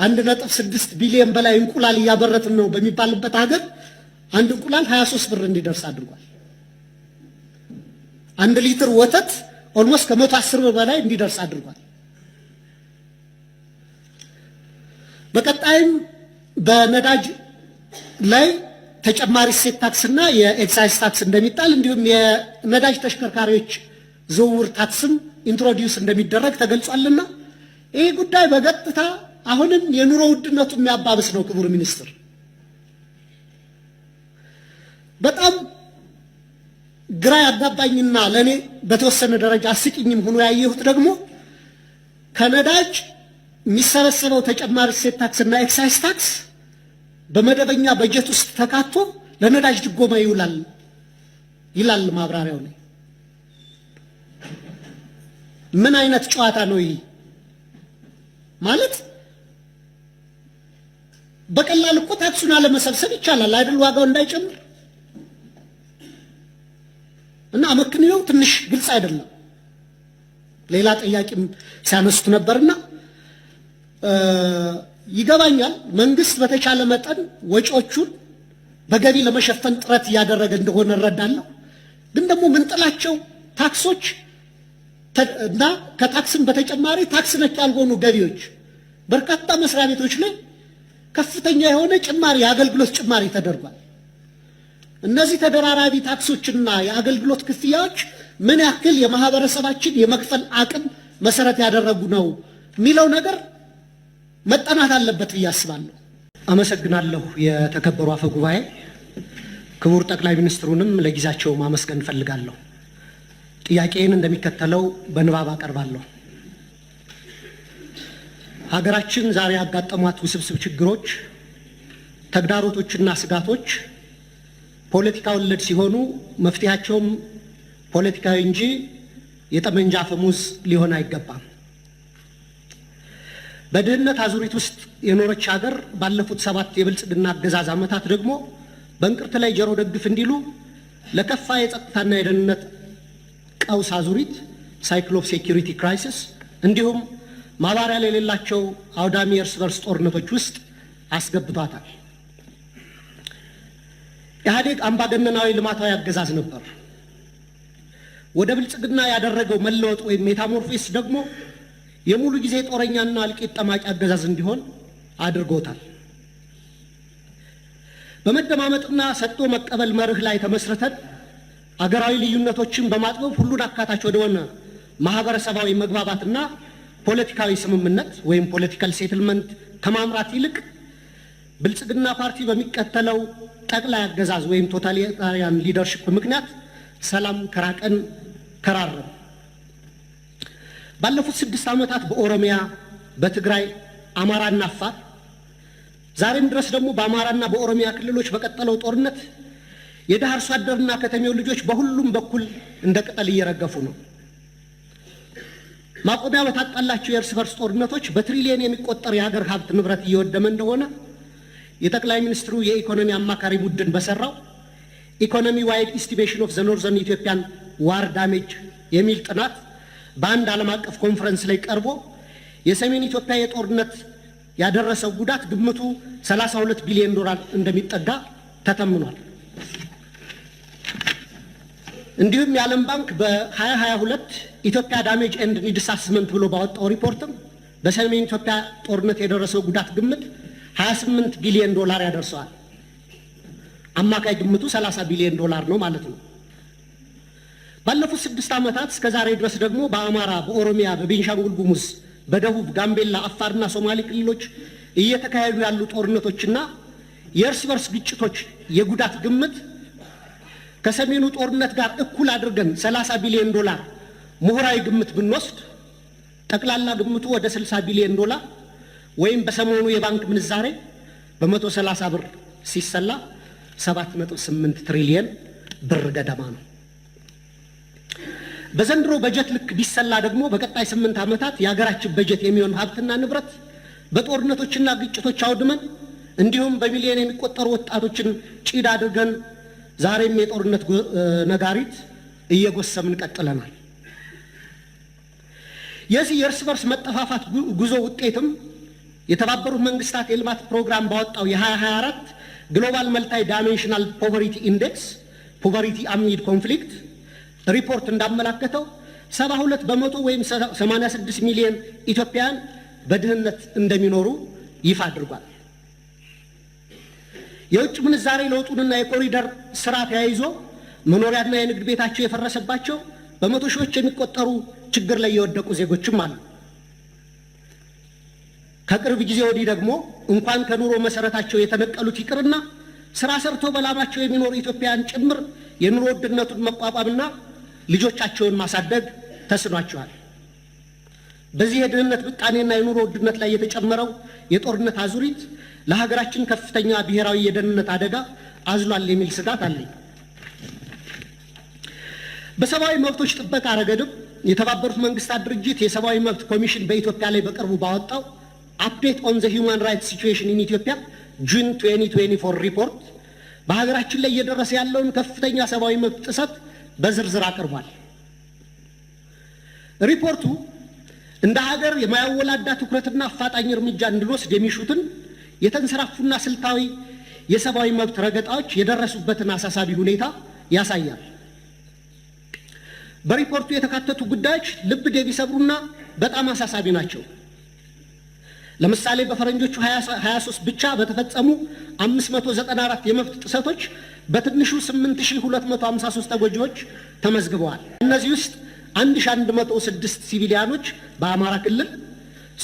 1.6 ቢሊዮን በላይ እንቁላል እያበረትን ነው በሚባልበት ሀገር አንድ እንቁላል 23 ብር እንዲደርስ አድርጓል። 1 ሊትር ወተት ኦልሞስት ከ110 ብር በላይ እንዲደርስ አድርጓል። በቀጣይም በነዳጅ ላይ ተጨማሪ እሴት ታክስና የኤክሳይዝ ታክስ እንደሚጣል እንዲሁም የነዳጅ ተሽከርካሪዎች ዝውውር ታክስም ኢንትሮዲዩስ እንደሚደረግ ተገልጿልና ይህ ጉዳይ በቀጥታ አሁንም የኑሮ ውድነቱ የሚያባብስ ነው። ክቡር ሚኒስትር፣ በጣም ግራ ያጋባኝና ለኔ በተወሰነ ደረጃ አስቂኝም ሆኖ ያየሁት ደግሞ ከነዳጅ የሚሰበሰበው ተጨማሪ እሴት ታክስና ኤክሳይዝ ታክስ በመደበኛ በጀት ውስጥ ተካቶ ለነዳጅ ድጎማ ይውላል ይላል ማብራሪያው ላይ። ምን አይነት ጨዋታ ነው ይህ? ማለት በቀላል እኮ ታክሱን አለመሰብሰብ ይቻላል አይደል? ዋጋው እንዳይጨምር እና አመክንዮው ትንሽ ግልጽ አይደለም። ሌላ ጥያቄም ሲያነሱት ነበርና ይገባኛል መንግስት በተቻለ መጠን ወጪዎቹን በገቢ ለመሸፈን ጥረት እያደረገ እንደሆነ እረዳለሁ። ግን ደግሞ ምንጥላቸው ታክሶች እና ከታክስም በተጨማሪ ታክስ ነክ ያልሆኑ ገቢዎች በርካታ መስሪያ ቤቶች ላይ ከፍተኛ የሆነ ጭማሪ የአገልግሎት ጭማሪ ተደርጓል። እነዚህ ተደራራቢ ታክሶችና የአገልግሎት ክፍያዎች ምን ያክል የማህበረሰባችን የመክፈል አቅም መሰረት ያደረጉ ነው የሚለው ነገር መጠናት አለበት ብዬ አስባለሁ። አመሰግናለሁ። የተከበሩ አፈ ጉባኤ፣ ክቡር ጠቅላይ ሚኒስትሩንም ለጊዜያቸው ማመስገን ፈልጋለሁ። ጥያቄን እንደሚከተለው በንባብ አቀርባለሁ። ሀገራችን ዛሬ ያጋጠሟት ውስብስብ ችግሮች፣ ተግዳሮቶችና ስጋቶች ፖለቲካ ወለድ ሲሆኑ መፍትሄያቸውም ፖለቲካዊ እንጂ የጠመንጃ አፈሙዝ ሊሆን አይገባም። በድህነት አዙሪት ውስጥ የኖረች ሀገር ባለፉት 7 የብልጽግና አገዛዝ ዓመታት ደግሞ በእንቅርት ላይ ጆሮ ደግፍ እንዲሉ ለከፋ የጸጥታና የደህንነት ቀውስ አዙሪት ሳይክል ኦፍ ሴኩሪቲ ክራይሲስ እንዲሁም ማባሪያ የሌላቸው አውዳሚ የእርስ በርስ ጦርነቶች ውስጥ አስገብቷታል። ኢህአዴግ አምባገነናዊ ልማታዊ አገዛዝ ነበር። ወደ ብልጽግና ያደረገው መለወጥ ወይም ሜታሞርፎሲስ ደግሞ የሙሉ ጊዜ ጦረኛና እልቂት ጠማቂ አገዛዝ እንዲሆን አድርጎታል። በመደማመጥና ሰጥቶ መቀበል መርህ ላይ ተመስርተን አገራዊ ልዩነቶችን በማጥበብ ሁሉን አካታች ወደሆነ ማህበረሰባዊ መግባባትና ፖለቲካዊ ስምምነት ወይም ፖለቲካል ሴትልመንት ከማምራት ይልቅ ብልጽግና ፓርቲ በሚከተለው ጠቅላይ አገዛዝ ወይም ቶታሊታሪያን ሊደርሺፕ ምክንያት ሰላም ከራቀን ከራረም። ባለፉት 6 ዓመታት በኦሮሚያ፣ በትግራይ፣ አማራና አፋር ዛሬም ድረስ ደግሞ በአማራና በኦሮሚያ ክልሎች በቀጠለው ጦርነት የደሃ አርሶ አደርና ከተሜው ልጆች በሁሉም በኩል እንደ ቅጠል እየረገፉ ነው። ማቆሚያ በታጣላቸው የእርስ በርስ ጦርነቶች በትሪሊየን የሚቆጠር የሀገር ሀብት ንብረት እየወደመ እንደሆነ የጠቅላይ ሚኒስትሩ የኢኮኖሚ አማካሪ ቡድን በሰራው ኢኮኖሚ ዋይድ ኢስቲሜሽን ኦፍ ዘ ኖርዘርን ኢትዮጵያን ዋር ዳሜጅ የሚል ጥናት በአንድ ዓለም አቀፍ ኮንፈረንስ ላይ ቀርቦ የሰሜን ኢትዮጵያ የጦርነት ያደረሰው ጉዳት ግምቱ 32 ቢሊዮን ዶላር እንደሚጠጋ ተተምኗል። እንዲሁም የዓለም ባንክ በ2022 ኢትዮጵያ ዳሜጅ ኤንድ ኒድስ አሰስመንት ብሎ ባወጣው ሪፖርትም በሰሜን ኢትዮጵያ ጦርነት የደረሰው ጉዳት ግምት 28 ቢሊዮን ዶላር ያደርሰዋል። አማካይ ግምቱ 30 ቢሊዮን ዶላር ነው ማለት ነው። ባለፉት 6 ዓመታት እስከ ዛሬ ድረስ ደግሞ በአማራ፣ በኦሮሚያ፣ በቤንሻንጉል ጉሙዝ፣ በደቡብ ጋምቤላ፣ አፋርና ሶማሌ ክልሎች እየተካሄዱ ያሉ ጦርነቶችና የእርስ በርስ ግጭቶች የጉዳት ግምት ከሰሜኑ ጦርነት ጋር እኩል አድርገን 30 ቢሊዮን ዶላር ምሁራዊ ግምት ብንወስድ ጠቅላላ ግምቱ ወደ 60 ቢሊዮን ዶላር ወይም በሰሞኑ የባንክ ምንዛሬ በ130 ብር ሲሰላ 7.8 ትሪሊየን ብር ገደማ ነው። በዘንድሮ በጀት ልክ ቢሰላ ደግሞ በቀጣይ 8 ዓመታት የሀገራችን በጀት የሚሆን ሀብትና ንብረት በጦርነቶችና ግጭቶች አውድመን እንዲሁም በሚሊዮን የሚቆጠሩ ወጣቶችን ጭድ አድርገን ዛሬም የጦርነት ነጋሪት እየጎሰምን ቀጥለናል። የዚህ የእርስ በርስ መጠፋፋት ጉዞ ውጤትም የተባበሩት መንግስታት የልማት ፕሮግራም ባወጣው የ2024 ግሎባል መልታይ ዳይሜንሽናል ፖቨርቲ ኢንዴክስ ፖቨርቲ አሚድ ኮንፍሊክት ሪፖርት እንዳመላከተው 72 በመቶ ወይም 86 ሚሊዮን ኢትዮጵያውያን በድህነት እንደሚኖሩ ይፋ አድርጓል። የውጭ ምንዛሬ ለውጡንና የኮሪደር ስራ ተያይዞ መኖሪያና የንግድ ቤታቸው የፈረሰባቸው በመቶ ሺዎች የሚቆጠሩ ችግር ላይ የወደቁ ዜጎችም አሉ። ከቅርብ ጊዜ ወዲህ ደግሞ እንኳን ከኑሮ መሰረታቸው የተነቀሉት ይቅርና ስራ ሰርቶ በላባቸው የሚኖሩ ኢትዮጵያውያን ጭምር የኑሮ ውድነቱን መቋቋምና ልጆቻቸውን ማሳደግ ተስኗቸዋል። በዚህ የድህነት ብጣኔና የኑሮ ውድነት ላይ የተጨመረው የጦርነት አዙሪት ለሀገራችን ከፍተኛ ብሔራዊ የደህንነት አደጋ አዝሏል የሚል ስጋት አለኝ። በሰብአዊ መብቶች ጥበቃ ረገድም የተባበሩት መንግስታት ድርጅት የሰብአዊ መብት ኮሚሽን በኢትዮጵያ ላይ በቅርቡ ባወጣው አፕዴት ኦን ዘ ሂውማን ራይትስ ሲቹዌሽን ኢን ኢትዮጵያ ጁን 2024 ሪፖርት በሀገራችን ላይ እየደረሰ ያለውን ከፍተኛ ሰብአዊ መብት ጥሰት በዝርዝር አቅርቧል። ሪፖርቱ እንደ ሀገር የማያወላዳ ትኩረትና አፋጣኝ እርምጃ እንድንወስድ የሚሹትን የተንሰራፉና ስልታዊ የሰብአዊ መብት ረገጣዎች የደረሱበትን አሳሳቢ ሁኔታ ያሳያል። በሪፖርቱ የተካተቱ ጉዳዮች ልብ የሚሰብሩና በጣም አሳሳቢ ናቸው። ለምሳሌ በፈረንጆቹ 23 ብቻ በተፈጸሙ 594 የመብት ጥሰቶች በትንሹ 8253 ተጎጂዎች ተመዝግበዋል። እነዚህ ውስጥ 1106 ሲቪሊያኖች በአማራ ክልል፣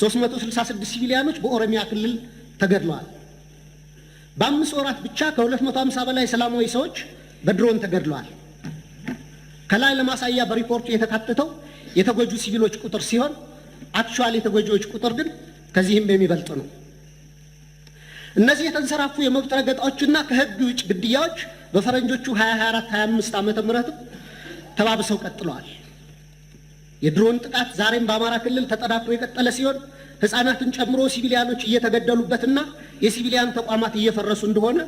366 ሲቪሊያኖች በኦሮሚያ ክልል ተገድለዋል። በ5 ወራት ብቻ ከ250 በላይ ሰላማዊ ሰዎች በድሮን ተገድለዋል። ከላይ ለማሳያ በሪፖርቱ የተካተተው የተጎጁ ሲቪሎች ቁጥር ሲሆን አክቹዋል የተጎጂዎች ቁጥር ግን ከዚህም የሚበልጥ ነው። እነዚህ የተንሰራፉ የመብት ረገጣዎችና ከህግ ውጭ ግድያዎች በፈረንጆቹ 2024-25 ዓመተ ምህረት ተባብሰው ቀጥለዋል። የድሮን ጥቃት ዛሬም በአማራ ክልል ተጠናክሮ የቀጠለ ሲሆን ህፃናትን ጨምሮ ሲቪሊያኖች እየተገደሉበትና የሲቪሊያን ተቋማት እየፈረሱ እንደሆነ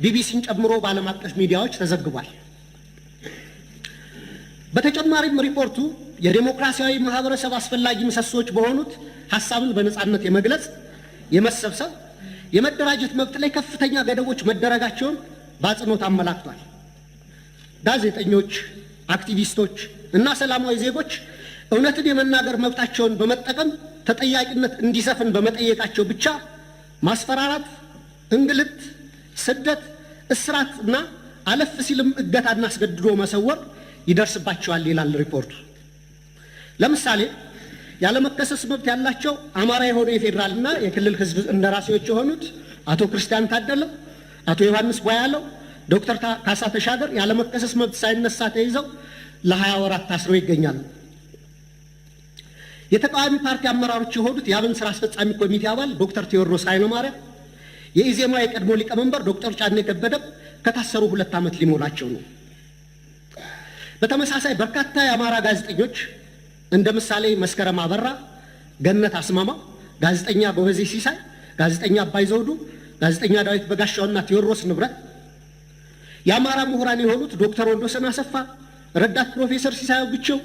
ቢቢሲን ጨምሮ በዓለም አቀፍ ሚዲያዎች ተዘግቧል። በተጨማሪም ሪፖርቱ የዲሞክራሲያዊ ማህበረሰብ አስፈላጊ ምሰሶች በሆኑት ሐሳብን በነጻነት የመግለጽ፣ የመሰብሰብ፣ የመደራጀት መብት ላይ ከፍተኛ ገደቦች መደረጋቸውን በአጽንኦት አመላክቷል። ጋዜጠኞች፣ አክቲቪስቶች እና ሰላማዊ ዜጎች እውነትን የመናገር መብታቸውን በመጠቀም ተጠያቂነት እንዲሰፍን በመጠየቃቸው ብቻ ማስፈራራት፣ እንግልት፣ ስደት፣ እስራት እና አለፍ ሲልም እገታና አስገድዶ መሰወር ይደርስባቸዋል ይላል ሪፖርቱ። ለምሳሌ ያለመከሰስ መብት ያላቸው አማራ የሆኑ የፌዴራልና የክልል ህዝብ እንደራሴዎች የሆኑት አቶ ክርስቲያን ታደለ፣ አቶ ዮሐንስ ቧያለው፣ ዶክተር ካሳ ተሻገር ያለመከሰስ መብት ሳይነሳ ተይዘው ለ20 ወራት ታስረው ይገኛሉ። የተቃዋሚ ፓርቲ አመራሮች የሆኑት የአብን ስራ አስፈጻሚ ኮሚቴ አባል ዶክተር ቴዎድሮስ ኃይለማርያም፣ የኢዜማ የቀድሞ ሊቀመንበር ዶክተር ጫኔ ከበደ ከታሰሩ 2 ዓመት ሊሞላቸው ነው። በተመሳሳይ በርካታ የአማራ ጋዜጠኞች እንደ ምሳሌ መስከረም አበራ፣ ገነት አስማማው፣ ጋዜጠኛ ጎበዜ ሲሳይ፣ ጋዜጠኛ አባይ ዘውዱ፣ ጋዜጠኛ ዳዊት በጋሻውና ቴዎድሮስ ንብረት፣ የአማራ ምሁራን የሆኑት ዶክተር ወንዶሰን አሰፋ፣ ረዳት ፕሮፌሰር ሲሳይ ብቸው፣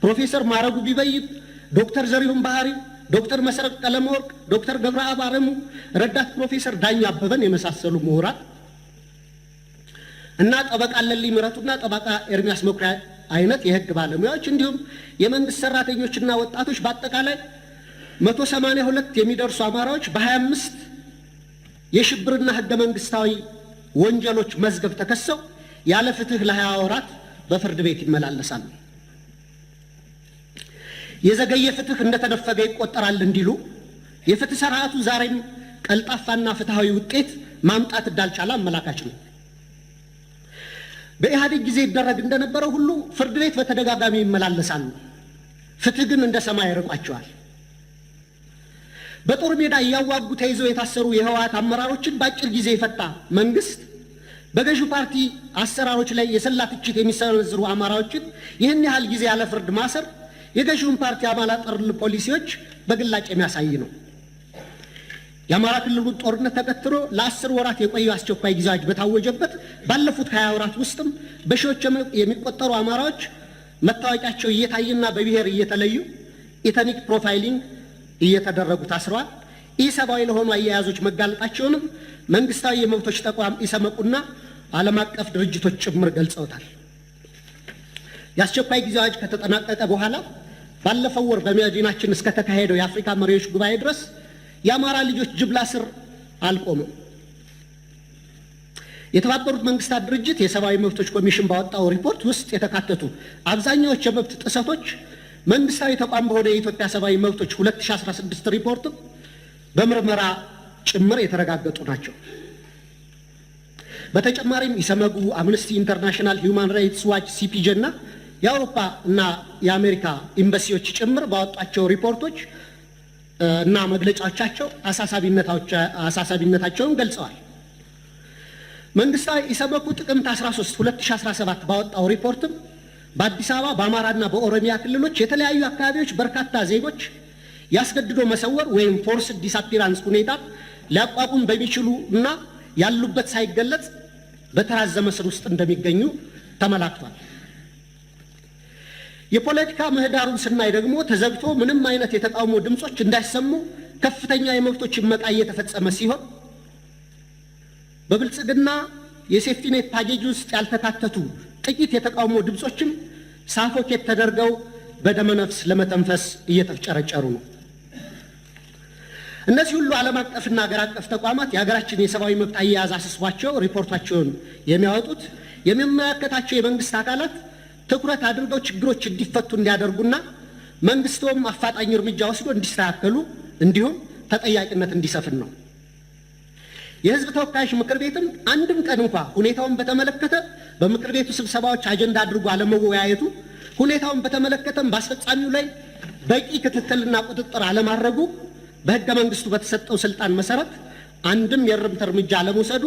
ፕሮፌሰር ማረጉ ቢበይን፣ ዶክተር ዘሪሁን ባህሪ፣ ዶክተር መሰረት ቀለመወርቅ፣ ዶክተር ገብረአብ አረሙ፣ ረዳት ፕሮፌሰር ዳኛ አበበን የመሳሰሉ ምሁራን እና ጠበቃ ለልይ ምረቱና ጠበቃ ኤርሚያስ መኩሪያ አይነት የህግ ባለሙያዎች እንዲሁም የመንግስት ሰራተኞችና ወጣቶች በአጠቃላይ 182 የሚደርሱ አማራዎች በ25 የሽብርና ህገ መንግስታዊ ወንጀሎች መዝገብ ተከሰው ያለ ፍትህ ለ20 ወራት በፍርድ ቤት ይመላለሳሉ። የዘገየ ፍትህ እንደተነፈገ ይቆጠራል እንዲሉ የፍትህ ስርዓቱ ዛሬም ቀልጣፋና ፍትሃዊ ውጤት ማምጣት እንዳልቻለ አመላካች ነው። በኢህአዴግ ጊዜ ይደረግ እንደነበረው ሁሉ ፍርድ ቤት በተደጋጋሚ ይመላለሳሉ። ፍትህ ግን እንደ ሰማይ ርቋቸዋል። በጦር ሜዳ እያዋጉ ተይዘው የታሰሩ የህወሓት አመራሮችን በአጭር ጊዜ የፈታ መንግስት በገዢው ፓርቲ አሰራሮች ላይ የሰላ ትችት የሚሰነዝሩ አማራዎችን ይህን ያህል ጊዜ ያለ ፍርድ ማሰር የገዢውን ፓርቲ አማላጠር ፖሊሲዎች በግላጭ የሚያሳይ ነው። የአማራ ክልሉን ጦርነት ተከትሎ ለ10 ወራት የቆየው አስቸኳይ ጊዜ አዋጅ በታወጀበት ባለፉት 20 ወራት ውስጥም በሺዎች የሚቆጠሩ አማራዎች መታወቂያቸው እየታየና በብሔር እየተለዩ ኢትኒክ ፕሮፋይሊንግ እየተደረጉ ታስረዋል። ኢሰብአዊ ለሆኑ አያያዞች መጋለጣቸውንም መንግስታዊ የመብቶች ተቋም ኢሰመጉና ዓለም አቀፍ ድርጅቶች ጭምር ገልጸውታል። የአስቸኳይ ጊዜ አዋጅ ከተጠናቀቀ በኋላ ባለፈው ወር በመዲናችን እስከ ተካሄደው የአፍሪካ መሪዎች ጉባኤ ድረስ የአማራ ልጆች ጅምላ እስር አልቆመም። የተባበሩት መንግስታት ድርጅት የሰብአዊ መብቶች ኮሚሽን ባወጣው ሪፖርት ውስጥ የተካተቱ አብዛኛዎቹ የመብት ጥሰቶች መንግስታዊ ተቋም በሆነ የኢትዮጵያ ሰብአዊ መብቶች 2016 ሪፖርት በምርመራ ጭምር የተረጋገጡ ናቸው። በተጨማሪም ኢሰመጉ፣ አምነስቲ ኢንተርናሽናል፣ ሂውማን ራይትስ ዋች፣ ሲፒጄ እና የአውሮፓ እና የአሜሪካ ኤምባሲዎች ጭምር ባወጣቸው ሪፖርቶች እና መግለጫዎቻቸው አሳሳቢነታቸውን ገልጸዋል። መንግስታዊ ኢሰመጉ ጥቅምት 13 2017 ባወጣው ሪፖርትም በአዲስ አበባ በአማራና በኦሮሚያ ክልሎች የተለያዩ አካባቢዎች በርካታ ዜጎች ያስገድዶ መሰወር ወይም ፎርስድ ዲስአፒራንስ ሁኔታ ሊያቋቁም በሚችሉ እና ያሉበት ሳይገለጽ በተራዘመ እስር ውስጥ እንደሚገኙ ተመላክቷል። የፖለቲካ ምህዳሩን ስናይ ደግሞ ተዘግቶ ምንም አይነት የተቃውሞ ድምጾች እንዳይሰሙ ከፍተኛ የመብቶች መቃ እየተፈጸመ ሲሆን በብልጽግና የሴፍቲኔት ፓኬጅ ውስጥ ያልተካተቱ ጥቂት የተቃውሞ ድምጾችም ሳፎኬት ተደርገው በደመነፍስ ለመተንፈስ እየተፍጨረጨሩ ነው። እነዚህ ሁሉ ዓለም አቀፍና ሀገር አቀፍ ተቋማት የሀገራችን የሰብአዊ መብት አያያዝ አስስቧቸው ሪፖርታቸውን የሚያወጡት የሚመለከታቸው የመንግስት አካላት ትኩረት አድርገው ችግሮች እንዲፈቱ እንዲያደርጉና መንግስቶም አፋጣኝ እርምጃ ወስዶ እንዲስተካከሉ እንዲሁም ተጠያቂነት እንዲሰፍን ነው። የህዝብ ተወካዮች ምክር ቤትም አንድም ቀን እንኳ ሁኔታውን በተመለከተ በምክር ቤቱ ስብሰባዎች አጀንዳ አድርጎ አለመወያየቱ፣ ሁኔታውን በተመለከተም በአስፈጻሚው ላይ በቂ ክትትልና ቁጥጥር አለማድረጉ፣ በህገ መንግስቱ በተሰጠው ስልጣን መሰረት አንድም የእርምት እርምጃ አለመውሰዱ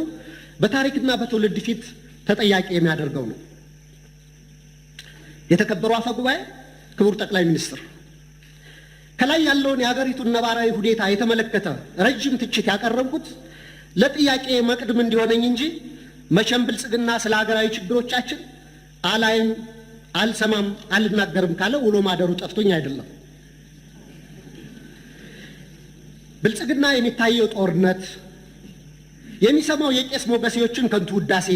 በታሪክና በትውልድ ፊት ተጠያቂ የሚያደርገው ነው። የተከበሩ አፈ ጉባኤ፣ ክቡር ጠቅላይ ሚኒስትር፣ ከላይ ያለውን የሀገሪቱን ነባራዊ ሁኔታ የተመለከተ ረጅም ትችት ያቀረብኩት ለጥያቄ መቅድም እንዲሆነኝ እንጂ መቼም ብልጽግና ስለ ሀገራዊ ችግሮቻችን አላይም፣ አልሰማም፣ አልናገርም ካለ ውሎ ማደሩ ጠፍቶኝ አይደለም። ብልጽግና የሚታየው ጦርነት፣ የሚሰማው የቄስ ሞገሴዎችን ከንቱ ውዳሴ፣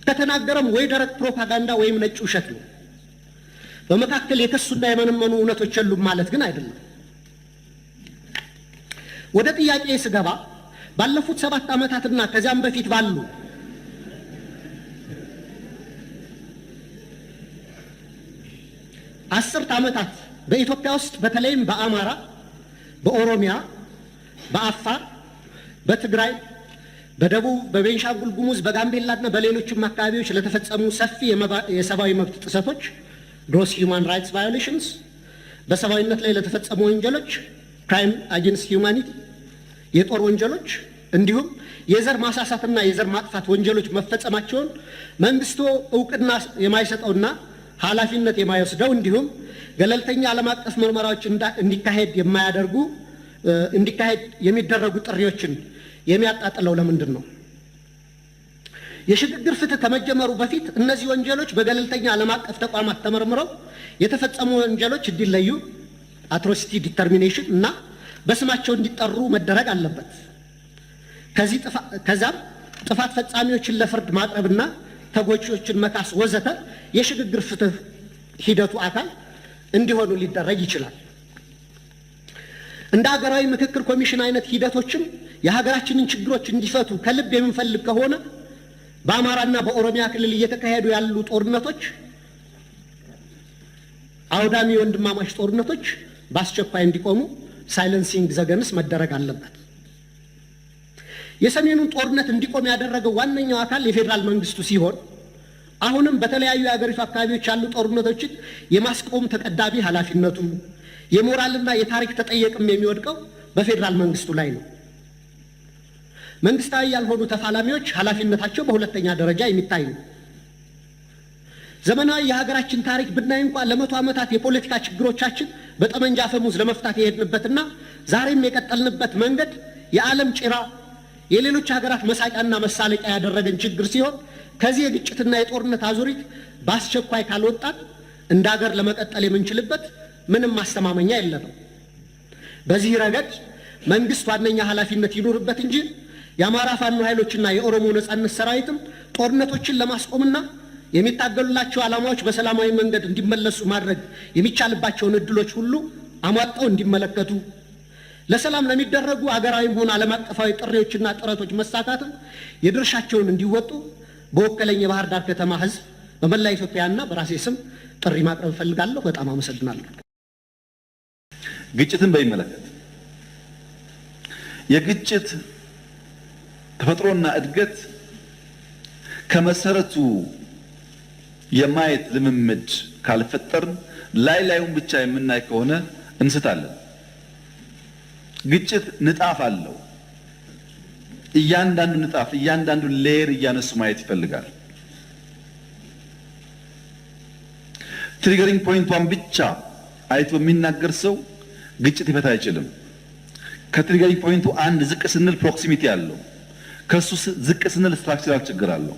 ከተናገረም ወይ ደረቅ ፕሮፓጋንዳ ወይም ነጭ ውሸት ነው። በመካከል የከሱና የመነመኑ እውነቶች የሉም ማለት ግን አይደለም። ወደ ጥያቄ ስገባ ባለፉት 7 ዓመታትና ከዚያም በፊት ባሉ አስርት ዓመታት በኢትዮጵያ ውስጥ በተለይም በአማራ፣ በኦሮሚያ፣ በአፋር፣ በትግራይ፣ በደቡብ፣ በቤንሻንጉል ጉሙዝ፣ በጋምቤላና በሌሎችም አካባቢዎች ለተፈጸሙ ሰፊ የሰብአዊ መብት ጥሰቶች ግሮስ ሂውማን ራይትስ ቫዮሌሽንስ፣ በሰብአዊነት ላይ ለተፈጸሙ ወንጀሎች ክራይም አጌንስት ሂውማኒቲ፣ የጦር ወንጀሎች እንዲሁም የዘር ማሳሳትና የዘር ማጥፋት ወንጀሎች መፈጸማቸውን መንግስቱ እውቅና የማይሰጠውና ኃላፊነት የማይወስደው እንዲሁም ገለልተኛ ዓለም አቀፍ ምርመራዎች እንዲካሄድ የሚደረጉ ጥሪዎችን የሚያጣጥለው ለምንድን ነው? የሽግግር ፍትህ ከመጀመሩ በፊት እነዚህ ወንጀሎች በገለልተኛ ዓለም አቀፍ ተቋማት ተመርምረው የተፈጸሙ ወንጀሎች እንዲለዩ አትሮሲቲ ዲተርሚኔሽን እና በስማቸው እንዲጠሩ መደረግ አለበት። ከዛም ጥፋት ፈጻሚዎችን ለፍርድ ማቅረብና ተጎጂዎችን መካስ ወዘተ የሽግግር ፍትህ ሂደቱ አካል እንዲሆኑ ሊደረግ ይችላል። እንደ ሀገራዊ ምክክር ኮሚሽን አይነት ሂደቶችም የሀገራችንን ችግሮች እንዲፈቱ ከልብ የምንፈልግ ከሆነ በአማራና በኦሮሚያ ክልል እየተካሄዱ ያሉ ጦርነቶች፣ አውዳሚ ወንድማማች ጦርነቶች በአስቸኳይ እንዲቆሙ ሳይለንሲንግ ዘገንስ መደረግ አለበት። የሰሜኑን ጦርነት እንዲቆም ያደረገው ዋነኛው አካል የፌዴራል መንግስቱ ሲሆን አሁንም በተለያዩ የሀገሪቱ አካባቢዎች ያሉ ጦርነቶችን የማስቆም ተቀዳሚ ኃላፊነቱ የሞራልና የታሪክ ተጠየቅም የሚወድቀው በፌዴራል መንግስቱ ላይ ነው። መንግስታዊ ያልሆኑ ተፋላሚዎች ኃላፊነታቸው በሁለተኛ ደረጃ የሚታይ ነው። ዘመናዊ የሀገራችን ታሪክ ብናይ እንኳን ለመቶ ዓመታት የፖለቲካ ችግሮቻችን በጠመንጃ አፈሙዝ ለመፍታት የሄድንበትና ዛሬም የቀጠልንበት መንገድ የዓለም ጭራ የሌሎች ሀገራት መሳቂያና መሳለቂያ ያደረገን ችግር ሲሆን ከዚህ የግጭትና የጦርነት አዙሪት በአስቸኳይ ካልወጣን እንደ ሀገር ለመቀጠል የምንችልበት ምንም ማስተማመኛ የለንም። በዚህ ረገድ መንግስት ዋነኛ ኃላፊነት ይኖርበት እንጂ የአማራ ፋኖ ኃይሎችና የኦሮሞ ነጻነት ሰራዊትም ጦርነቶችን ለማስቆምና የሚታገሉላቸው ዓላማዎች በሰላማዊ መንገድ እንዲመለሱ ማድረግ የሚቻልባቸውን እድሎች ሁሉ አሟጠው እንዲመለከቱ ለሰላም ለሚደረጉ አገራዊም ሆነ ዓለም አቀፋዊ ጥሪዎችና ጥረቶች መሳካትም የድርሻቸውን እንዲወጡ በወከለኝ የባህር ዳር ከተማ ህዝብ በመላ ኢትዮጵያና በራሴ ስም ጥሪ ማቅረብ እፈልጋለሁ። በጣም አመሰግናለሁ። ግጭትን በሚመለከት የግጭት ተፈጥሮና እድገት ከመሰረቱ የማየት ልምምድ ካልፈጠርን ላዩን ብቻ የምናይ ከሆነ እንስታለን። ግጭት ንጣፍ አለው። እያንዳንዱ ንጣፍ እያንዳንዱ ሌየር እያነሱ ማየት ይፈልጋል። ትሪገሪንግ ፖይንቷን ብቻ አይቶ የሚናገር ሰው ግጭት ይፈታ አይችልም። ከትሪገሪንግ ፖይንቱ አንድ ዝቅ ስንል ፕሮክሲሚቲ አለው። ከሱ ዝቅ ስንል ስትራክቸራል ችግር አለው።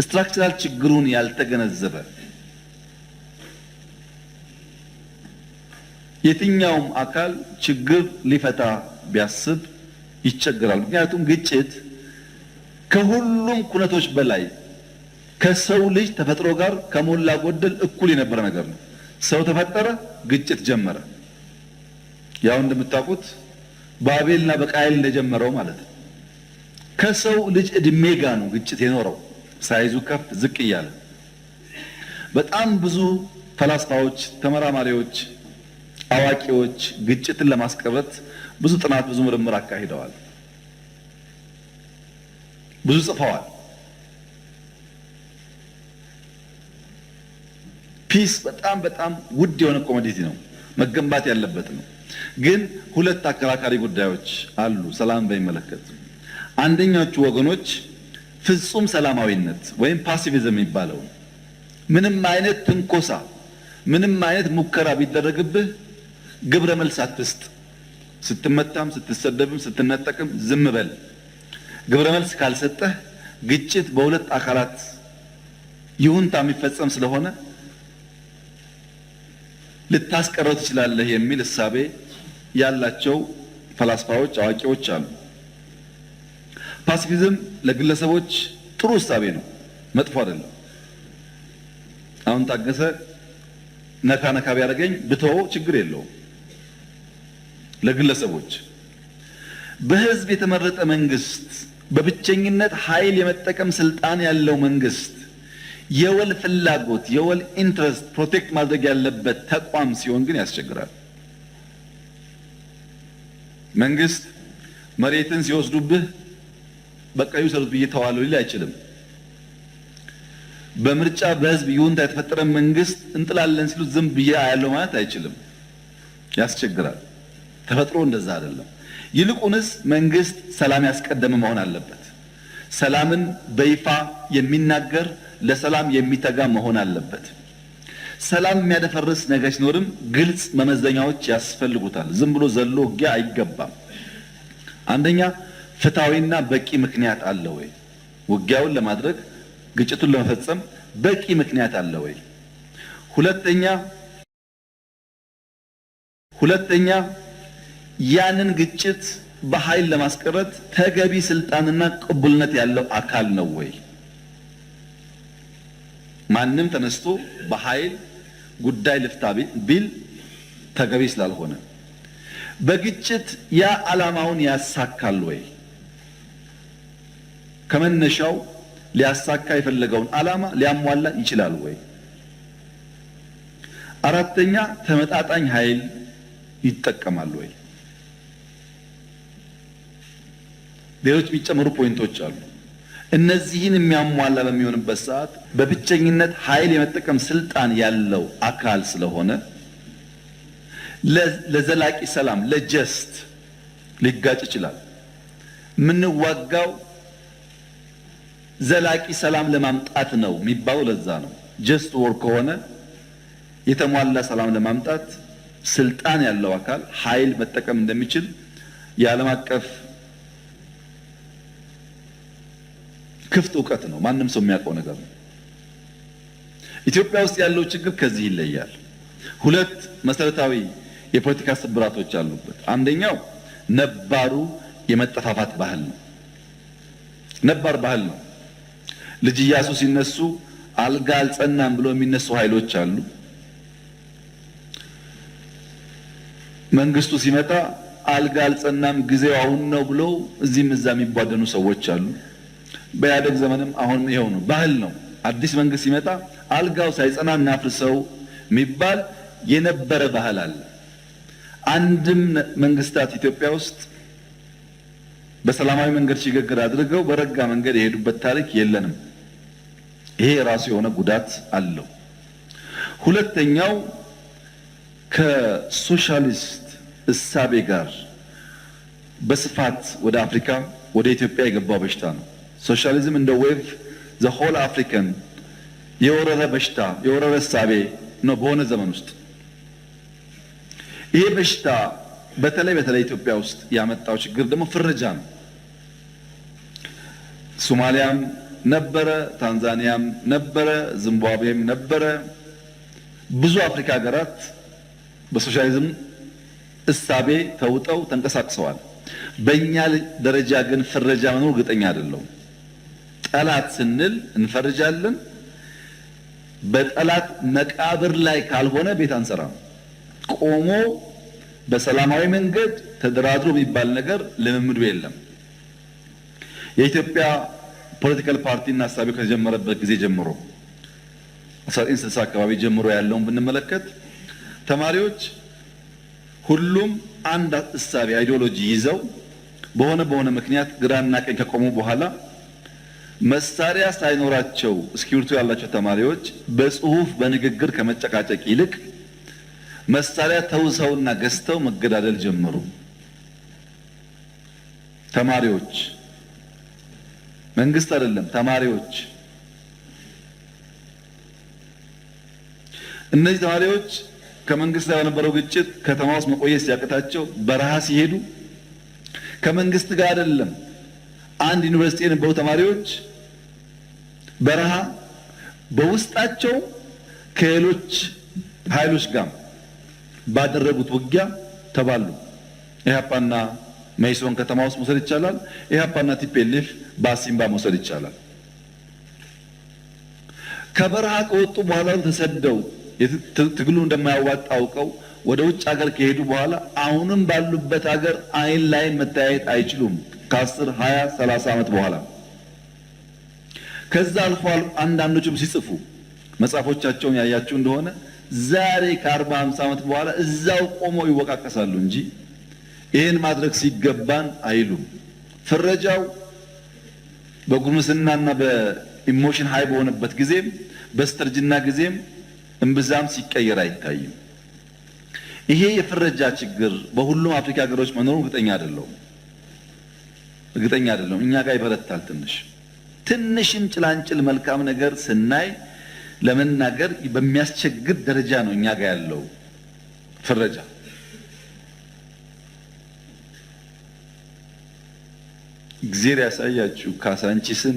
ስትራክቸራል ችግሩን ያልተገነዘበ የትኛውም አካል ችግር ሊፈታ ቢያስብ ይቸገራል። ምክንያቱም ግጭት ከሁሉም ኩነቶች በላይ ከሰው ልጅ ተፈጥሮ ጋር ከሞላ ጎደል እኩል የነበረ ነገር ነው። ሰው ተፈጠረ፣ ግጭት ጀመረ። ያው እንደምታውቁት በአቤልና በቃየል እንደጀመረው ማለት ነው። ከሰው ልጅ እድሜ ጋር ነው ግጭት የኖረው፣ ሳይዙ ከፍ ዝቅ እያለ። በጣም ብዙ ፈላስፋዎች፣ ተመራማሪዎች፣ አዋቂዎች ግጭትን ለማስቀረት ብዙ ጥናት፣ ብዙ ምርምር አካሂደዋል፣ ብዙ ጽፈዋል። ፒስ በጣም ውድ የሆነ ኮሞዲቲ ነው፣ መገንባት ያለበት ነው። ግን ሁለት አከራካሪ ጉዳዮች አሉ ሰላም በሚመለከት። አንደኛዎቹ ወገኖች ፍጹም ሰላማዊነት ወይም ፓሲቪዝም የሚባለው ምንም አይነት ትንኮሳ፣ ምንም አይነት ሙከራ ቢደረግብህ ግብረ መልስ አትስጥ፣ ስትመታም፣ ስትሰደብም፣ ስትነጠቅም ዝም በል። ግብረ መልስ ካልሰጠህ ግጭት በሁለት አካላት ይሁንታ የሚፈጸም ስለሆነ ልታስቀረው ትችላለህ የሚል እሳቤ ያላቸው ፈላስፋዎች፣ አዋቂዎች አሉ። ፓሲፊዝም ለግለሰቦች ጥሩ እሳቤ ነው፣ መጥፎ አይደለም። አሁን ታገሰ ነካ ነካ ቢያደርገኝ ብተወው ችግር የለውም። ለግለሰቦች በህዝብ የተመረጠ መንግስት፣ በብቸኝነት ኃይል የመጠቀም ስልጣን ያለው መንግስት የወል ፍላጎት የወል ኢንትረስት ፕሮቴክት ማድረግ ያለበት ተቋም ሲሆን ግን ያስቸግራል። መንግስት መሬትን ሲወስዱብህ በቃ ይውሰዱት ብዬ ተዋለው ሊል አይችልም። በምርጫ በህዝብ ይሁንታ የተፈጠረ መንግስት እንጥላለን ሲሉ ዝም ብዬ አያለው ማለት አይችልም፣ ያስቸግራል። ተፈጥሮ እንደዛ አይደለም። ይልቁንስ መንግስት ሰላም ያስቀደመ መሆን አለበት። ሰላምን በይፋ የሚናገር ለሰላም የሚተጋ መሆን አለበት። ሰላም የሚያደፈርስ ነገር ሲኖርም ግልጽ መመዘኛዎች ያስፈልጉታል። ዝም ብሎ ዘሎ ውጊያ አይገባም። አንደኛ ፍትሃዊና በቂ ምክንያት አለ ወይ? ውጊያውን ለማድረግ ግጭቱን ለመፈጸም በቂ ምክንያት አለ ወይ? ሁለተኛ ያንን ግጭት በኃይል ለማስቀረት ተገቢ ስልጣንና ቅቡልነት ያለው አካል ነው ወይ? ማንም ተነስቶ በኃይል ጉዳይ ልፍታ ቢል ተገቢ ስላልሆነ፣ በግጭት ያ ዓላማውን ያሳካል ወይ? ከመነሻው ሊያሳካ የፈለገውን ዓላማ ሊያሟላ ይችላል ወይ? አራተኛ ተመጣጣኝ ኃይል ይጠቀማል ወይ? ሌሎች የሚጨመሩ ፖይንቶች አሉ። እነዚህን የሚያሟላ በሚሆንበት ሰዓት በብቸኝነት ኃይል የመጠቀም ስልጣን ያለው አካል ስለሆነ ለዘላቂ ሰላም ለጀስት ሊጋጭ ይችላል። የምንዋጋው ዘላቂ ሰላም ለማምጣት ነው የሚባለው ለዛ ነው። ጀስት ወር ከሆነ የተሟላ ሰላም ለማምጣት ስልጣን ያለው አካል ኃይል መጠቀም እንደሚችል የዓለም አቀፍ ክፍት እውቀት ነው። ማንም ሰው የሚያውቀው ነገር ነው። ኢትዮጵያ ውስጥ ያለው ችግር ከዚህ ይለያል። ሁለት መሰረታዊ የፖለቲካ ስብራቶች አሉበት። አንደኛው ነባሩ የመጠፋፋት ባህል ነው። ነባር ባህል ነው። ልጅ ኢያሱ ሲነሱ አልጋ አልጸናም ብሎ የሚነሱ ኃይሎች አሉ። መንግስቱ ሲመጣ አልጋ አልጸናም ጊዜው አሁን ነው ብሎ እዚህም እዛ የሚቧደኑ ሰዎች አሉ። በኢህአደግ ዘመንም አሁን ይኸው ነው፣ ባህል ነው። አዲስ መንግስት ሲመጣ አልጋው ሳይጸና እናፍርሰው የሚባል የነበረ ባህል አለ። አንድም መንግስታት ኢትዮጵያ ውስጥ በሰላማዊ መንገድ ሽግግር አድርገው በረጋ መንገድ የሄዱበት ታሪክ የለንም። ይሄ የራሱ የሆነ ጉዳት አለው። ሁለተኛው ከሶሻሊስት እሳቤ ጋር በስፋት ወደ አፍሪካ ወደ ኢትዮጵያ የገባው በሽታ ነው። ሶሻሊዝም እንደ ዌቭ ዘ ሆል አፍሪካን የወረረ በሽታ የወረረ እሳቤ ነው በሆነ ዘመን ውስጥ። ይሄ በሽታ በተለይ ኢትዮጵያ ውስጥ ያመጣው ችግር ደግሞ ፍረጃ ነው። ሶማሊያም ነበረ፣ ታንዛኒያም ነበረ፣ ዚምባብዌም ነበረ። ብዙ አፍሪካ ሀገራት በሶሻሊዝም እሳቤ ተውጠው ተንቀሳቅሰዋል። በእኛ ደረጃ ግን ፍረጃ መኖር እርግጠኛ አይደለሁም። ጠላት ስንል እንፈርጃለን። በጠላት መቃብር ላይ ካልሆነ ቤት አንሰራም። ቆሞ በሰላማዊ መንገድ ተደራድሮ የሚባል ነገር ልምምዱ የለም። የኢትዮጵያ ፖለቲካል ፓርቲና ሀሳቢው ከተጀመረበት ጊዜ ጀምሮ 1960 አካባቢ ጀምሮ ያለውን ብንመለከት ተማሪዎች ሁሉም አንድ እሳቤ አይዲዮሎጂ ይዘው በሆነ ምክንያት ግራና ቀኝ ከቆሙ በኋላ መሳሪያ ሳይኖራቸው እስክሪብቶ ያላቸው ተማሪዎች በጽሁፍ በንግግር ከመጨቃጨቅ ይልቅ መሳሪያ ተውሰውና ገዝተው መገዳደል ጀመሩ። ተማሪዎች፣ መንግስት አይደለም፣ ተማሪዎች። እነዚህ ተማሪዎች ከመንግስት ጋር በነበረው ግጭት ከተማ ውስጥ መቆየት ሲያቅታቸው በረሃ ሲሄዱ ከመንግስት ጋር አይደለም፣ አንድ ዩኒቨርሲቲ የነበሩ ተማሪዎች በረሃ በውስጣቸው ከሌሎች ኃይሎች ጋር ባደረጉት ውጊያ ተባሉ። ኢህአፓና መኢሶን ከተማ ውስጥ መውሰድ ይቻላል። ኢህአፓና ቲፒኤልኤፍ በአሲምባ መውሰድ ይቻላል። ከበረሃ ከወጡ በኋላ ተሰደው ትግሉ እንደማያዋጣ አውቀው ወደ ውጭ ሀገር ከሄዱ በኋላ አሁንም ባሉበት ሀገር አይን ላይ መታየት አይችሉም። ከ10 20 30 ዓመት በኋላ ከዛ አልፎ አንዳንዶቹም ሲጽፉ መጽሐፎቻቸውን ያያችሁ እንደሆነ ዛሬ ከ40 50 ዓመት በኋላ እዛው ቆመው ይወቃቀሳሉ እንጂ ይህን ማድረግ ሲገባን አይሉም። ፍረጃው በጉርምስናና በኢሞሽን ሃይ በሆነበት ጊዜም በስተርጅና ጊዜም እምብዛም ሲቀየር አይታይም። ይሄ የፍረጃ ችግር በሁሉም አፍሪካ ሀገሮች መኖሩ እርግጠኛ አይደለሁም። እኛ ጋር ይበረታል። ትንሽም ጭላንጭል መልካም ነገር ስናይ ለመናገር በሚያስቸግር ደረጃ ነው እኛ ጋር ያለው ፍረጃ። እግዚአብሔር ያሳያችሁ ካሳንቺስን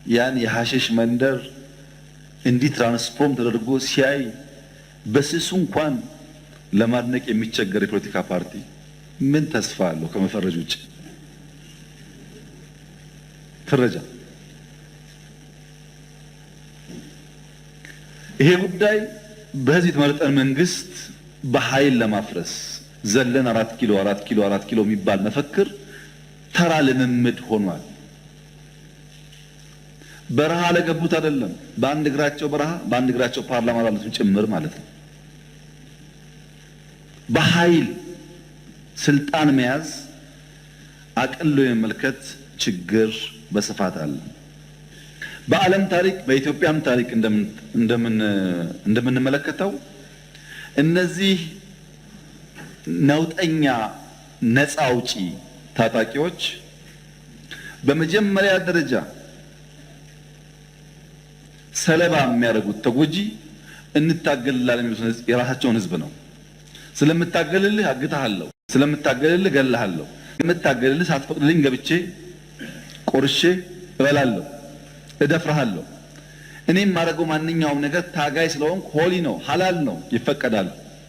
ያን የሐሸሽ መንደር እንዲህ ትራንስፎርም ተደርጎ ሲያይ በስሱ እንኳን ለማድነቅ የሚቸገር የፖለቲካ ፓርቲ ምን ተስፋ አለው ከመፈረጅ ውጭ? ፍረጃ። ይሄ ጉዳይ በህዝብ የተመረጠን መንግስት በኃይል ለማፍረስ ዘለን 4 ኪሎ የሚባል መፈክር ተራ ልምምድ ሆኗል። በረሃ ለገቡት አይደለም፣ በአንድ እግራቸው በረሃ በአንድ እግራቸው ፓርላማ ላሉትም ጭምር ማለት ነው። በኃይል ስልጣን መያዝ አቅሎ የመመልከት ችግር በስፋት አለ። በዓለም ታሪክ በኢትዮጵያም ታሪክ እንደምንመለከተው እነዚህ ነውጠኛ ነፃ አውጪ ታጣቂዎች በመጀመሪያ ደረጃ ሰለባ የሚያደርጉት ተጎጂ እንታገልላለን የሚሉት የራሳቸውን ህዝብ ነው። ስለምታገልልህ አግታለሁ፣ ስለምታገልልህ ገለሃለሁ፣ ስለምታገልልህ ሳትፈቅድልኝ ገብቼ ቆርሼ እበላለሁ፣ እደፍርሃለሁ። እኔም ማድረገው ማንኛውም ነገር ታጋይ ስለሆንኩ ሆሊ ነው፣ ሐላል ነው፣ ይፈቀዳል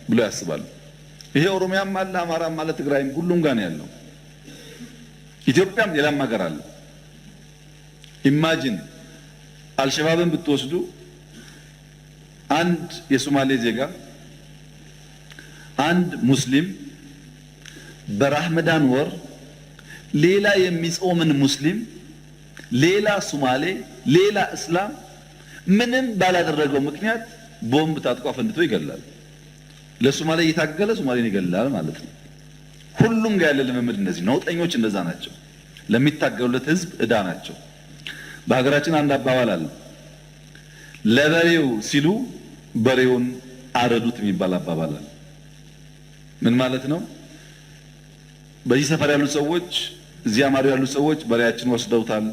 ብሎ ያስባሉ። ይሄ ኦሮሚያም አለ፣ አማራም አለ፣ ትግራይም ሁሉም ጋር ነው ያለው። ኢትዮጵያም ሌላም ሀገር አለ። ኢማጂን አልሸባብን ብትወስዱ አንድ የሶማሌ ዜጋ አንድ ሙስሊም በረመዳን ወር ሌላ የሚጾምን ሙስሊም ሌላ ሶማሌ ሌላ እስላም ምንም ባላደረገው ምክንያት ቦምብ ታጥቆ አፈንድቶ ይገላል። ለሶማሌ እየታገለ ሶማሌን ይገላል ማለት ነው። ሁሉም ጋር ያለ ልምምድ እነዚህ ነውጠኞች እንደዛ ናቸው። ለሚታገሉለት ህዝብ ዕዳ ናቸው። በሀገራችን አንድ አባባል አለ። ለበሬው ሲሉ በሬውን አረዱት የሚባል አባባል አለ። ምን ማለት ነው? በዚህ ሰፈር ያሉ ሰዎች እዚህ አማሪ ያሉ ሰዎች በሬያችን ወስደውታል፣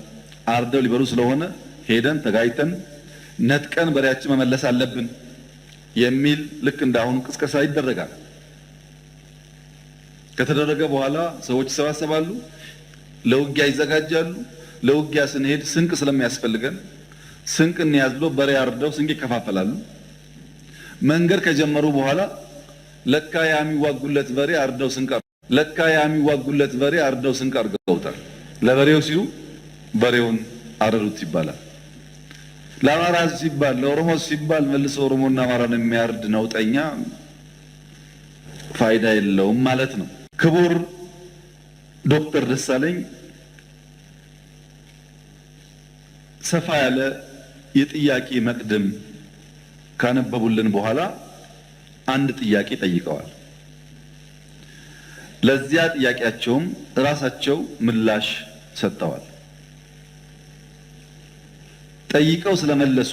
አርደው ሊበሉ ስለሆነ ሄደን ተጋይተን ነጥቀን በሬያችን መመለስ አለብን የሚል ልክ እንዳሁኑ ቅስቀሳ ይደረጋል። ከተደረገ በኋላ ሰዎች ይሰባሰባሉ፣ ለውጊያ ይዘጋጃሉ። ለውጊያ ስንሄድ ስንቅ ስለሚያስፈልገን ስንቅ እንያዝ ብሎ በሬ አርደው ስንቅ ይከፋፈላሉ። መንገድ ከጀመሩ በኋላ ለካ የሚዋጉለት በሬ አርደው ስንቅ አርገውታል። ለበሬው ሲሉ በሬውን አረዱት ይባላል። ለአማራ ሲባል ለኦሮሞ ሲባል መልሶ ኦሮሞና አማራን የሚያርድ ነውጠኛ ፋይዳ የለውም ማለት ነው። ክቡር ዶክተር ደሳለኝ ሰፋ ያለ የጥያቄ መቅድም ካነበቡልን በኋላ አንድ ጥያቄ ጠይቀዋል። ለዚያ ጥያቄያቸውም ራሳቸው ምላሽ ሰጥተዋል። ጠይቀው ስለመለሱ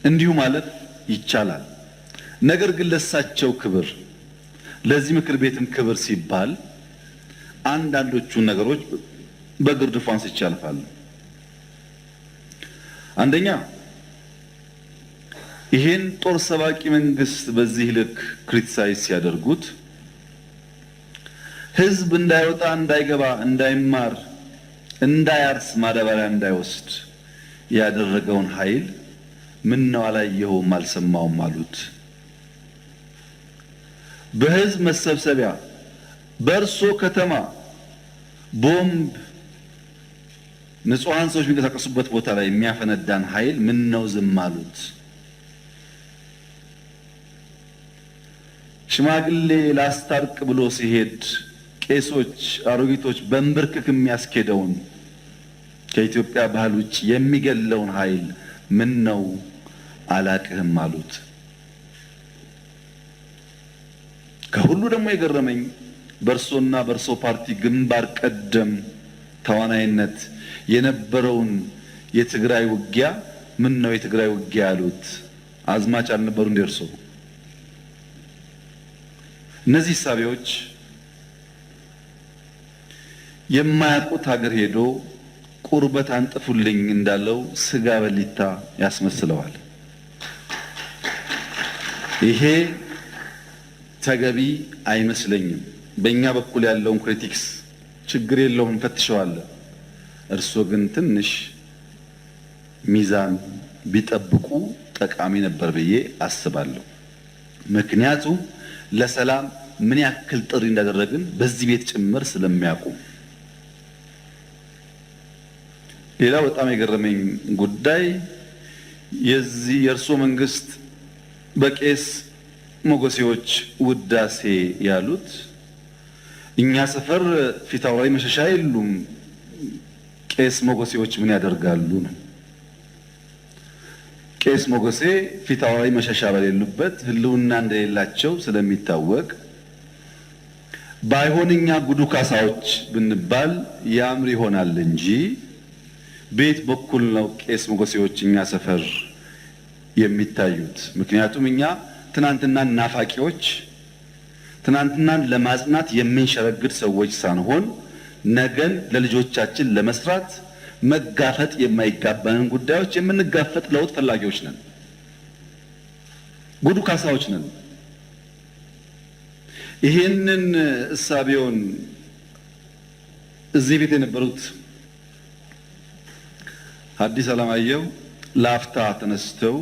እንዲሁ ማለፍ ይቻላል። ነገር ግን ለሳቸው ክብር ለዚህ ምክር ቤትም ክብር ሲባል አንዳንዶቹን ነገሮች በግርድፉ አንስቼ አልፋለሁ። አንደኛ ይሄን ጦር ሰባቂ መንግስት በዚህ ልክ ክሪቲሳይዝ ሲያደርጉት ህዝብ እንዳይወጣ፣ እንዳይገባ፣ እንዳይማር፣ እንዳያርስ፣ ማዳበሪያ እንዳይወስድ ያደረገውን ኃይል ምን ነው አላየኸውም አልሰማውም አሉት። በህዝብ መሰብሰቢያ በእርሶ ከተማ ቦምብ ንጹሃን ሰዎች የሚንቀሳቀሱበት ቦታ ላይ የሚያፈነዳን ኃይል ምን ነው ዝም አሉት? ሽማግሌ ላስታርቅ ብሎ ሲሄድ ቄሶች፣ አሮጊቶች በንብርክክ የሚያስኬደውን ከኢትዮጵያ ባህል ውጭ የሚገለውን ኃይል ምን ነው አላቅህም አሉት። ከሁሉ ደግሞ የገረመኝ በእርሶና በእርሶ ፓርቲ ግንባር ቀደም ተዋናይነት የነበረውን የትግራይ ውጊያ ምን ነው የትግራይ ውጊያ ያሉት? አዝማች አልነበሩ እንደ እርሶ? እነዚህ ሳቢዎች የማያውቁት ሀገር ሄዶ ቁርበት አንጥፉልኝ እንዳለው ስጋ በሊታ ያስመስለዋል። ይሄ ተገቢ አይመስለኝም። በእኛ በኩል ያለውን ክሪቲክስ ችግር የለውም እንፈትሸዋለን። እርሶ ግን ትንሽ ሚዛን ቢጠብቁ ጠቃሚ ነበር ብዬ አስባለሁ። ምክንያቱም ለሰላም ምን ያክል ጥሪ እንዳደረግን በዚህ ቤት ጭምር ስለሚያውቁ። ሌላው በጣም የገረመኝ ጉዳይ የዚህ የእርሶ መንግስት በቄስ ሞገሴዎች ውዳሴ ያሉት እኛ ሰፈር ፊት አውራሪ መሸሻ የሉም፣ ቄስ ሞገሴዎች ምን ያደርጋሉ ነው። ቄስ ሞገሴ ፊት አውራሪ መሸሻ በሌሉበት ህልውና እንደሌላቸው ስለሚታወቅ ባይሆንኛ ጉዱ ካሳዎች ብንባል ያምር ይሆናል እንጂ ቤት በኩል ነው ቄስ ሞገሴዎች እኛ ሰፈር የሚታዩት። ምክንያቱም እኛ ትናንትናን ናፋቂዎች፣ ትናንትናን ለማጽናት የምንሸረግድ ሰዎች ሳንሆን ነገን ለልጆቻችን ለመስራት መጋፈጥ የማይጋባንን ጉዳዮች የምንጋፈጥ ለውጥ ፈላጊዎች ነን። ጉዱ ካሳዎች ነን። ይሄንን እሳቤውን እዚህ ቤት የነበሩት ሐዲስ ዓለማየሁ ላፍታ ተነስተው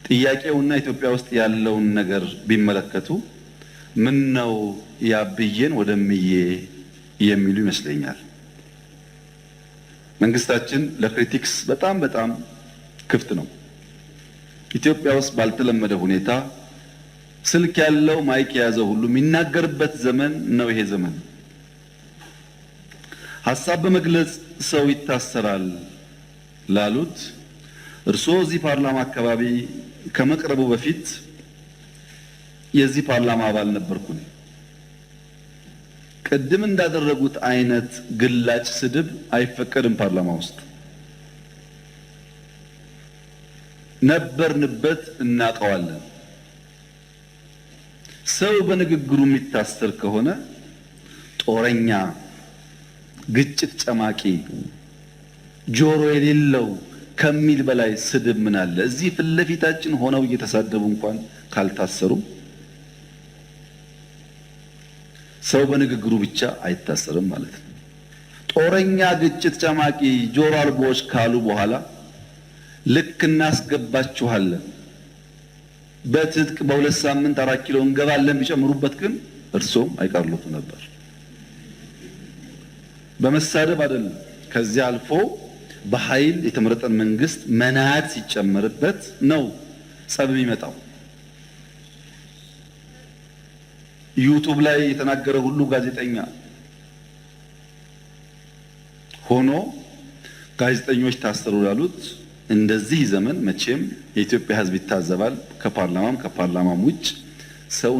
ጥያቄውና ኢትዮጵያ ውስጥ ያለውን ነገር ቢመለከቱ ምን ነው ያብዬን ወደምዬ የሚሉ ይመስለኛል። መንግስታችን ለክሪቲክስ በጣም ክፍት ነው። ኢትዮጵያ ውስጥ ባልተለመደ ሁኔታ ስልክ ያለው ማይክ የያዘው ሁሉ የሚናገርበት ዘመን ነው ይሄ ዘመን። ሐሳብ በመግለጽ ሰው ይታሰራል ላሉት እርስዎ እዚህ ፓርላማ አካባቢ ከመቅረቡ በፊት የዚህ ፓርላማ አባል ነበርኩኝ። ቅድም እንዳደረጉት አይነት ግላጭ ስድብ አይፈቀድም ፓርላማ ውስጥ። ነበርንበት፣ እናውቀዋለን። ሰው በንግግሩ የሚታሰር ከሆነ ጦረኛ፣ ግጭት ጨማቂ፣ ጆሮ የሌለው ከሚል በላይ ስድብ ምን አለ? እዚህ ፊት ለፊታችን ሆነው እየተሳደቡ እንኳን ካልታሰሩ ሰው በንግግሩ ብቻ አይታሰርም ማለት ነው። ጦረኛ፣ ግጭት ጨማቂ፣ ጆሮ አልቦች ካሉ በኋላ ልክ እናስገባችኋለን በትጥቅ በ2 ሳምንት 4 ኪሎ እንገባለን ቢጨምሩበት ግን እርሶም አይቀርሉት ነበር። በመሳደብ አይደለም። ከዚያ አልፎ በኃይል የተመረጠን መንግስት መናድ ሲጨመርበት ነው ጸብ የሚመጣው። ዩቲዩብ ላይ የተናገረ ሁሉ ጋዜጠኛ ሆኖ ጋዜጠኞች ታሰሩ ያሉት እንደዚህ ዘመን መቼም የኢትዮጵያ ሕዝብ ይታዘባል። ከፓርላማም ውጭ ሰው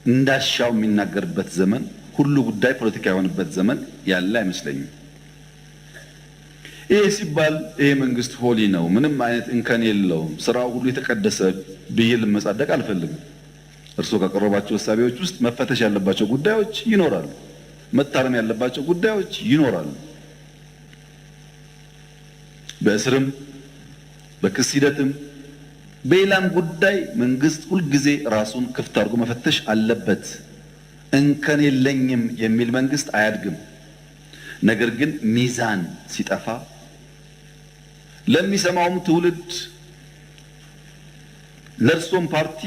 እንዳሻው የሚናገርበት ዘመን፣ ሁሉ ጉዳይ ፖለቲካ የሆነበት ዘመን ያለ አይመስለኝም። ይሄ ሲባል ይሄ መንግስት ሆሊ ነው፣ ምንም አይነት እንከን የለውም፣ ስራው ሁሉ የተቀደሰ ብዬ ልመጻደቅ አልፈልግም። እርስዎ ካቀረባቸው ሀሳቦች ውስጥ መፈተሽ ያለባቸው ጉዳዮች ይኖራሉ፣ መታረም ያለባቸው ጉዳዮች ይኖራሉ። በእስርም በክስ ሂደትም በሌላም ጉዳይ መንግስት ሁልጊዜ ራሱን ክፍት አድርጎ መፈተሽ አለበት። እንከን የለኝም የሚል መንግስት አያድግም። ነገር ግን ሚዛን ሲጠፋ ለሚሰማውም ትውልድ ለእርሶም ፓርቲ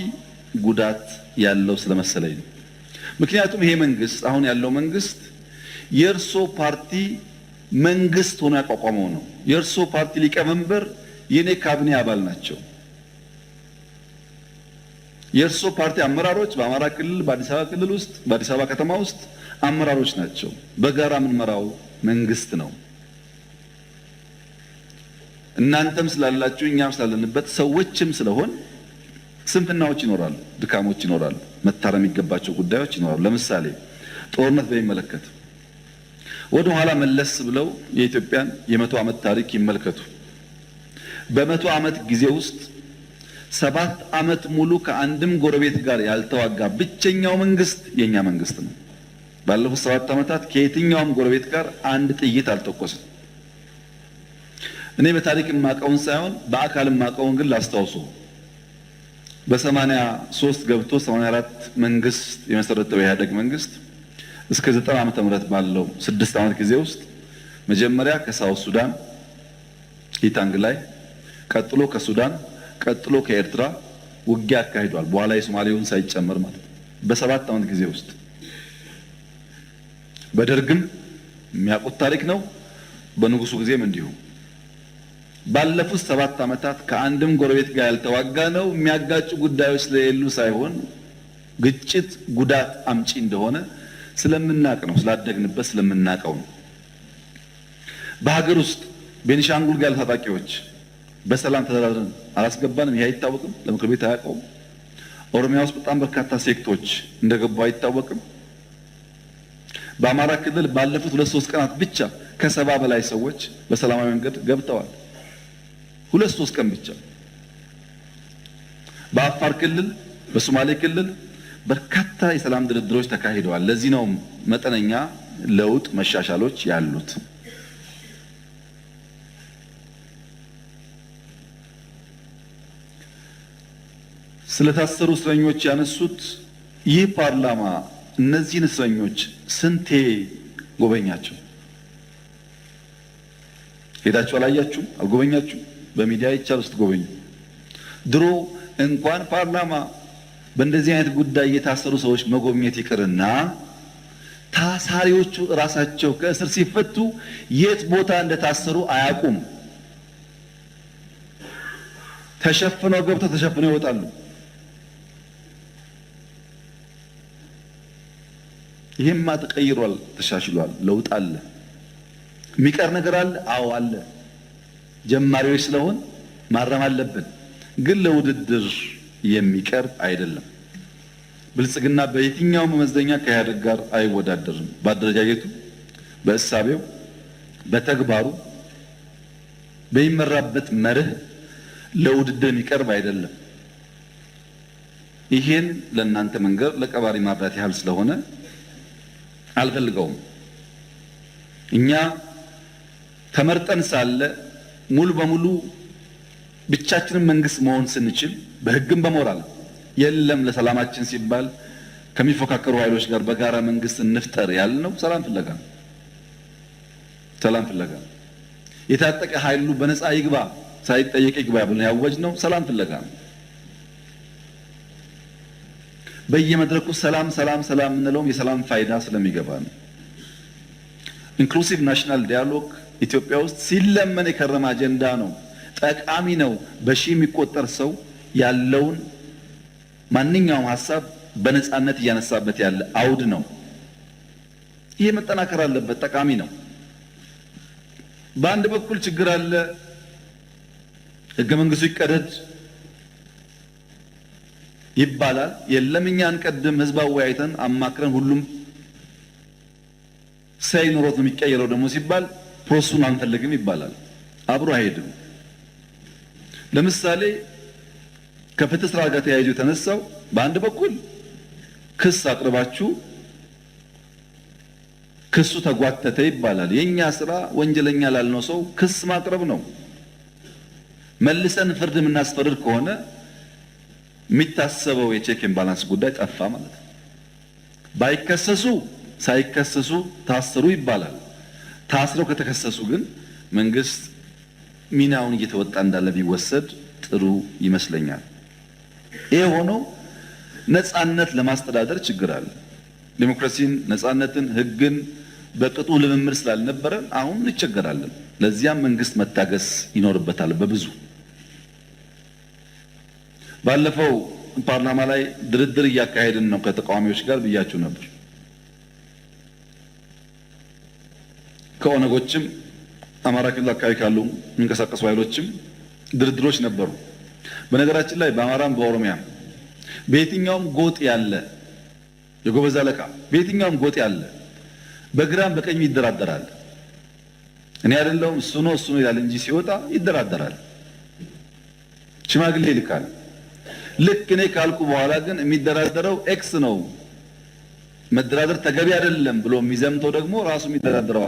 ጉዳት ያለው ስለመሰለኝ ነው። ምክንያቱም ይሄ መንግስት አሁን ያለው መንግስት የእርሶ ፓርቲ መንግስት ሆኖ ያቋቋመው ነው። የእርሶ ፓርቲ ሊቀመንበር የኔ ካቢኔ አባል ናቸው። የእርሶ ፓርቲ አመራሮች በአማራ ክልል፣ በአዲስ አበባ ክልል ውስጥ፣ በአዲስ አበባ ከተማ ውስጥ አመራሮች ናቸው። በጋራ የምንመራው መንግስት ነው። እናንተም ስላላችሁ እኛም ስላለንበት ሰዎችም ስለሆን ስንፍናዎች ይኖራሉ፣ ድካሞች ይኖራሉ፣ መታረም የሚገባቸው ጉዳዮች ይኖራሉ። ለምሳሌ ጦርነት በሚመለከት ወደ ኋላ መለስ ብለው የኢትዮጵያን የ100 ዓመት ታሪክ ይመልከቱ። በ100 ዓመት ጊዜ ውስጥ 7 ዓመት ሙሉ ከአንድም ጎረቤት ጋር ያልተዋጋ ብቸኛው መንግስት የኛ መንግስት ነው። ባለፉት 7 ዓመታት ከየትኛውም ጎረቤት ጋር አንድ ጥይት አልተኮሰም። እኔ በታሪክ የማውቀውን ሳይሆን በአካል የማውቀውን ግን ላስታውሱ። በ83 ገብቶ 84 መንግስት የመሰረተው የኢህአዴግ መንግስት እስከ 90 ዓመተ ምህረት ባለው 6 ዓመት ጊዜ ውስጥ መጀመሪያ ከሳውት ሱዳን ኢታንግ ላይ፣ ቀጥሎ ከሱዳን፣ ቀጥሎ ከኤርትራ ውጊያ አካሂዷል። በኋላ የሶማሌውን ሳይጨመር ማለት በ7 ዓመት ጊዜ ውስጥ። በደርግም የሚያውቁት ታሪክ ነው። በንጉሱ ጊዜም እንዲሁ። ባለፉት 7 ዓመታት ከአንድም ጎረቤት ጋር ያልተዋጋ ነው። የሚያጋጩ ጉዳዮች ስለሌሉ ሳይሆን ግጭት ጉዳት አምጪ እንደሆነ ስለምናቅ ነው፣ ስላደግንበት ስለምናቀው ነው። በሀገር ውስጥ ቤኒሻንጉል ጋር ታጣቂዎች በሰላም ተደራድረን አላስገባንም። ይሄ አይታወቅም፣ ለምክር ቤት አያውቀውም። ኦሮሚያ ውስጥ በጣም በርካታ ሴክቶች እንደገቡ አይታወቅም። በአማራ ክልል ባለፉት 2-3 ቀናት ብቻ ከ70 በላይ ሰዎች በሰላማዊ መንገድ ገብተዋል። 2-3 ቀን ብቻ። በአፋር ክልል፣ በሶማሌ ክልል በርካታ የሰላም ድርድሮች ተካሂደዋል። ለዚህ ነው መጠነኛ ለውጥ መሻሻሎች ያሉት። ስለታሰሩ እስረኞች ያነሱት ይህ ፓርላማ እነዚህን እስረኞች ስንቴ ጎበኛቸው? ሄዳችሁ አላያችሁም? አልጎበኛችሁም? በሚዲያ ይቻል ውስጥ ጎበኙ። ድሮ እንኳን ፓርላማ በእንደዚህ አይነት ጉዳይ የታሰሩ ሰዎች መጎብኘት ይቅርና ታሳሪዎቹ ራሳቸው ከእስር ሲፈቱ የት ቦታ እንደታሰሩ አያውቁም። ተሸፍነው ገብተው ተሸፍነው ይወጣሉ። ይሄማ ተቀይሯል፣ ተሻሽሏል፣ ለውጥ አለ። የሚቀር ነገር አለ? አዎ አለ። ጀማሪዎች ስለሆን ማረም አለብን፣ ግን ለውድድር የሚቀርብ አይደለም። ብልጽግና በየትኛው መመዘኛ ከኢህአዴግ ጋር አይወዳደርም። በአደረጃጀቱ፣ በእሳቤው፣ በተግባሩ፣ በሚመራበት መርህ ለውድድር የሚቀርብ አይደለም። ይሄን ለእናንተ መንገር ለቀባሪ ማብራት ያህል ስለሆነ አልፈልገውም። እኛ ተመርጠን ሳለ ሙሉ በሙሉ ብቻችንን መንግስት መሆን ስንችል በህግም በሞራል የለም ለሰላማችን ሲባል ከሚፎካከሩ ኃይሎች ጋር በጋራ መንግስት እንፍጠር ያልነው ሰላም ፍለጋ ነው። ሰላም ፍለጋ የታጠቀ ኃይሉ በነፃ ይግባ ሳይጠየቅ ይግባ ብለን ያወጅነው ሰላም ፍለጋ ነው። በየመድረኩ ሰላም ሰላም ሰላም እንለውም የሰላም ፋይዳ ስለሚገባ ነው። ኢንክሉሲቭ ናሽናል ዲያሎግ ኢትዮጵያ ውስጥ ሲለመን የከረመ አጀንዳ ነው። ጠቃሚ ነው። በሺህ የሚቆጠር ሰው ያለውን ማንኛውም ሀሳብ በነፃነት እያነሳበት ያለ አውድ ነው። ይሄ መጠናከር አለበት። ጠቃሚ ነው። በአንድ በኩል ችግር አለ። ህገ መንግስቱ ይቀደድ ይባላል። የለም እኛ አንቀድም፣ ህዝብ አወያይተን አማክረን ሁሉም ሳይኖሮት ነው የሚቀየረው ደግሞ ሲባል ፕሮሰሱን አንፈልግም ይባላል። አብሮ አይሄድም። ለምሳሌ ከፍትህ ስራ ጋር ተያይዞ የተነሳው በአንድ በኩል ክስ አቅርባችሁ ክሱ ተጓተተ ይባላል። የኛ ስራ ወንጀለኛ ላልነው ሰው ክስ ማቅረብ ነው። መልሰን ፍርድ የምናስፈርድ ከሆነ የሚታሰበው የቼክ ኤንድ ባላንስ ጉዳይ ጠፋ ማለት ነው። ባይከሰሱ ሳይከሰሱ ታስሩ ይባላል። ታስረው ከተከሰሱ ግን መንግስት ሚናውን እየተወጣ እንዳለ ቢወሰድ ጥሩ ይመስለኛል። ይሄ ሆኖ ነፃነት ለማስተዳደር ችግር አለ። ዲሞክራሲን፣ ነፃነትን፣ ህግን በቅጡ ልምምድ ስላልነበረን አሁን እንቸገራለን። ለዚያም መንግስት መታገስ ይኖርበታል። በብዙ ባለፈው ፓርላማ ላይ ድርድር እያካሄድን ነው ከተቃዋሚዎች ጋር ብያችሁ ነበር። ከኦነጎችም አማራ ክልል አካባቢ ካሉ የሚንቀሳቀሱ ኃይሎችም ድርድሮች ነበሩ። በነገራችን ላይ በአማራም በኦሮሚያም በየትኛውም ጎጥ ያለ የጎበዝ አለቃ በየትኛውም ጎጥ ያለ በግራም በቀኝ ይደራደራል። እኔ አይደለሁም እሱ ነው ይላል እንጂ ሲወጣ ይደራደራል። ሽማግሌ ይልካል። ልክ እኔ ካልኩ በኋላ ግን የሚደራደረው ኤክስ ነው፣ መደራደር ተገቢ አይደለም ብሎ የሚዘምተው ደግሞ ራሱ የሚደራደረው